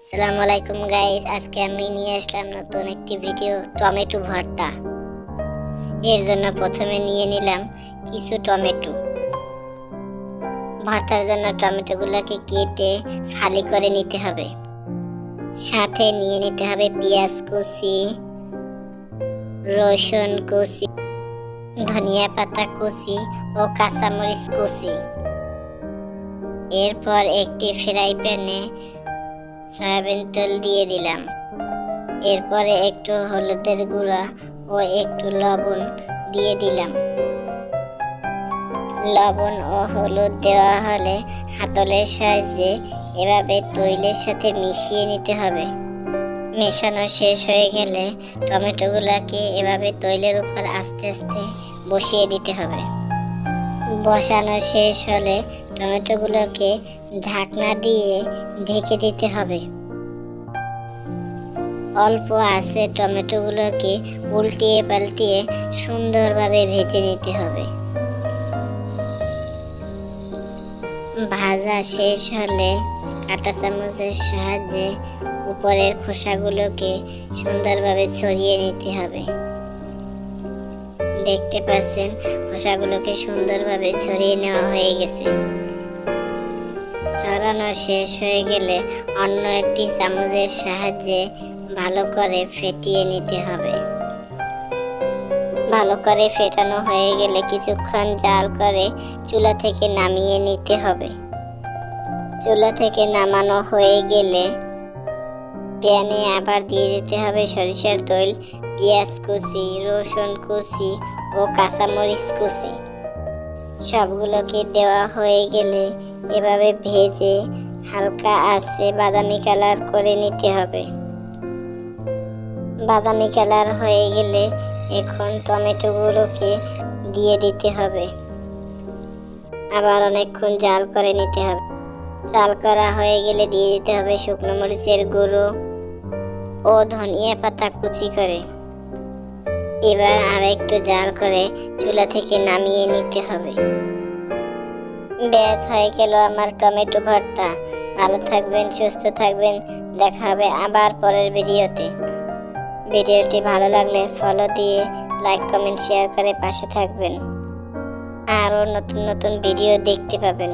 আসসালামু আলাইকুম গাইস, আজকে আমি নিয়ে আসলাম নতুন একটি ভিডিও টমেটো ভর্তা। এর জন্য প্রথমে নিয়ে নিলাম কিছু টমেটো। ভর্তার জন্য টমেটোগুলোকে কেটে ফালি করে নিতে হবে। সাথে নিয়ে নিতে হবে পেঁয়াজ কুচি, রসুন কুচি, ধনিয়া পাতা কুচি ও কাঁচামরিচ কুচি। এরপর একটি ফ্রাই প্যানে সয়াবিন তেল দিয়ে দিলাম। এরপরে একটু হলুদের গুঁড়া ও একটু লবণ দিয়ে দিলাম। লবণ ও হলুদ দেওয়া হলে হাতলের সাহায্যে এভাবে তৈলের সাথে মিশিয়ে নিতে হবে। মেশানো শেষ হয়ে গেলে টমেটোগুলোকে এভাবে তৈলের উপর আস্তে আস্তে বসিয়ে দিতে হবে। বসানো শেষ হলে টমেটোগুলোকে ঢাকনা দিয়ে ঢেকে দিতে হবে। অল্প আঁচে টমেটোগুলোকে উল্টিয়ে পাল্টিয়ে সুন্দরভাবে ভেজে নিতে হবে। ভাজা শেষ হলে কাঁটা চামচের সাহায্যে উপরের খোসাগুলোকে সুন্দরভাবে ছড়িয়ে নিতে হবে। দেখতে পাচ্ছেন খোসাগুলোকে সুন্দরভাবে ছড়িয়ে নেওয়া হয়ে গেছে। ছড়ানো শেষ হয়ে গেলে অন্য একটি চামচের সাহায্যে ভালো করে ফেটিয়ে নিতে হবে। ভালো করে ফেটানো হয়ে গেলে কিছুক্ষণ জাল করে চুলা থেকে নামিয়ে নিতে হবে। চুলা থেকে নামানো হয়ে গেলে প্যানে আবার দিয়ে দিতে হবে সরিষার তেল, পেঁয়াজ কুচি, রসুন কুচি ও কাঁচামরিচ কুচি। সবগুলোকে দেওয়া হয়ে গেলে এভাবে ভেজে হালকা আঁচে বাদামি কালার করে নিতে হবে। বাদামি কালার হয়ে গেলে এখন টমেটোগুলোকে দিয়ে দিতে হবে। আবার অনেকক্ষণ জাল করে নিতে হবে। জাল করা হয়ে গেলে দিয়ে দিতে হবে শুকনো মরিচের গুঁড়ো ও ধনিয়া পাতা কুচি করে। এবার আর একটু জাল করে চুলা থেকে নামিয়ে নিতে হবে। ব্যাস হয়ে গেল আমার টমেটো ভর্তা। ভালো থাকবেন, সুস্থ থাকবেন। দেখা হবে আবার পরের ভিডিওতে। ভিডিওটি ভালো লাগলে ফলো দিয়ে লাইক, কমেন্ট, শেয়ার করে পাশে থাকবেন। আরও নতুন নতুন ভিডিও দেখতে পাবেন।